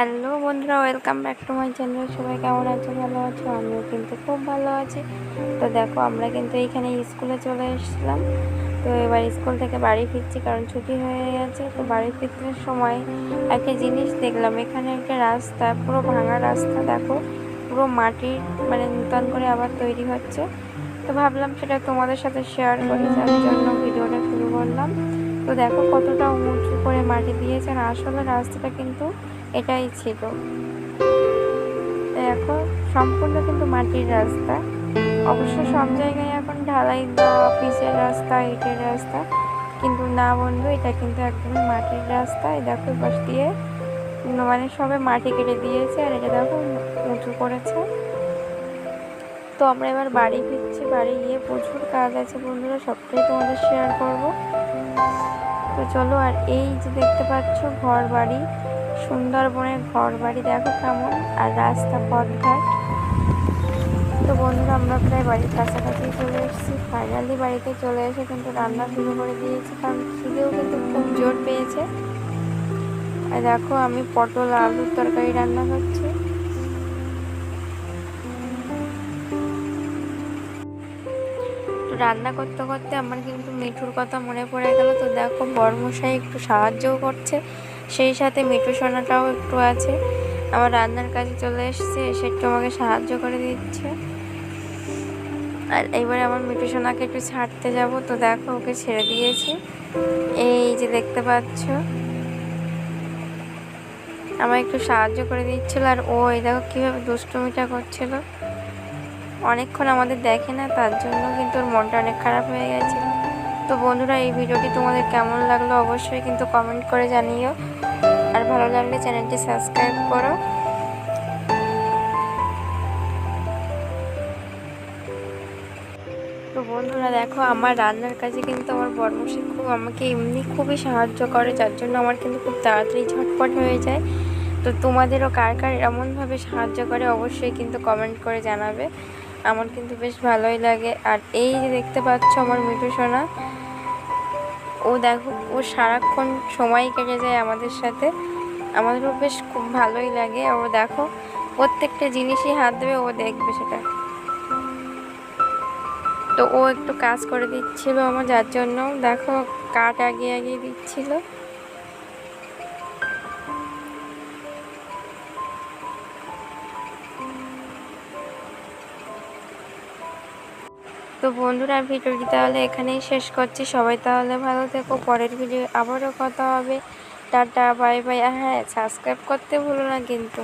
Hello বন্ধুরা, welcome back to my channel. সবাই কেমন আছো? ভালো আছো? আমিও কিন্তু খুব ভালো আছি। তো দেখো, আমরা কিন্তু এইখানে স্কুলে চলে এসেছিলাম। তো এবার স্কুল থেকে বাড়ি ফিরছি, কারণ ছুটি হয়ে গেছে। তো বাড়ি ফিরতে সময় একটা জিনিস দেখলাম, এখানে একটা রাস্তা, পুরো ভাঙা রাস্তা। দেখো, পুরো মাটির, মানে নূতন করে আবার তৈরি হচ্ছে। তো ভাবলাম সেটা তোমাদের সাথে শেয়ার করি, যার জন্য ভিডিওটা শুরু করলাম। তো দেখো কতটা উঁচু করে মাটি দিয়েছেন। আসলে রাস্তাটা কিন্তু এটাই ছিল। দেখো, সম্পূর্ণ কিন্তু মাটির রাস্তা। অবশ্য সব জায়গায় এখন ঢালাই দেওয়া, অফিসের রাস্তা, ইটের রাস্তা, কিন্তু না বন্ধু, এটা কিন্তু একদমই মাটির রাস্তা। এই দেখো, পাশ দিয়ে মানে সবে মাটি কেটে দিয়েছে, আর এটা দেখো উঁচু করেছে। তো আমরা এবার বাড়ি ফিরছি। বাড়ি গিয়ে প্রচুর কাজ আছে বন্ধুরা, সবটাই তোমাদের শেয়ার করব। তো চলো। আর এই যে দেখতে পাচ্ছ ঘর বাড়ি, সুন্দরবনের ঘর বাড়ি, দেখো কেমন, আর রাস্তা, পথঘাট। তো বন্ধুরা, আমরা প্রায় বাড়ির কাছাকাছি চলে এসেছি। ফাইনালি বাড়িতে চলে এসে কিন্তু রান্না শুরু করে দিয়েছি, কারণ খিদেও কিন্তু খুব জোর পেয়েছে। আর দেখো, আমি পটল আলুর তরকারি রান্না করছি। তো রান্না করতে করতে আমার কিন্তু মিঠুর কথা মনে পড়ে গেল। তো দেখো, বড়মশাই একটু সাহায্যও করছে, সেই সাথে মিঠু সোনাটাও একটু আছে, আমার রান্নার কাজে চলে এসেছে, এসে একটু আমাকে সাহায্য করে দিচ্ছে। আর এবারে আমার মিঠু সোনাকে একটু ছাড়তে যাব। তো দেখো, ওকে ছেড়ে দিয়েছি। এই যে দেখতে পাচ্ছ, আমার একটু সাহায্য করে দিচ্ছিল। আর ও এই দেখো কীভাবে দুষ্টুমিটা করছিল। অনেকক্ষণ আমাদের দেখে না, তার জন্য কিন্তু ওর মনটা অনেক খারাপ হয়ে গেছে। তো বন্ধুরা, এই ভিডিওটি তোমাদের কেমন লাগলো অবশ্যই কিন্তু কমেন্ট করে জানিও। আর ভালো লাগলে চ্যানেলটি সাবস্ক্রাইব করো। তো বন্ধুরা দেখো, আমার রান্নার কাজে কিন্তু আমার বড়মশাই আমাকে এমনি খুবই সাহায্য করে, যার জন্য আমার কিন্তু খুব তাড়াতাড়ি ঝটপট হয়ে যায়। তো তোমাদেরও কার কার এমনভাবে সাহায্য করে অবশ্যই কিন্তু কমেন্ট করে জানাবে। আমার কিন্তু বেশ ভালোই লাগে। আর এই যে দেখতে পাচ্ছ আমার মিঠু সোনা, ও দেখো, ও সারাক্ষণ সময় কেটে যায় আমাদের সাথে। আমাদেরও বেশ খুব ভালোই লাগে। ও দেখো, প্রত্যেকটা জিনিসই হাত দেবে, ও দেখবে সেটা। তো ও একটু কাজ করে দিচ্ছিল আমার, যার জন্য দেখো কাঠ আগিয়ে আগিয়ে দিচ্ছিল। তো বন্ধুরা, ভিডিওটি তাহলে এখানেই শেষ করছি। সবাই তাহলে ভালো থেকো। পরের ভিডিও আবারও কথা হবে। Tata, bye bye. হ্যাঁ, সাবস্ক্রাইব করতে ভুলো না কিন্তু।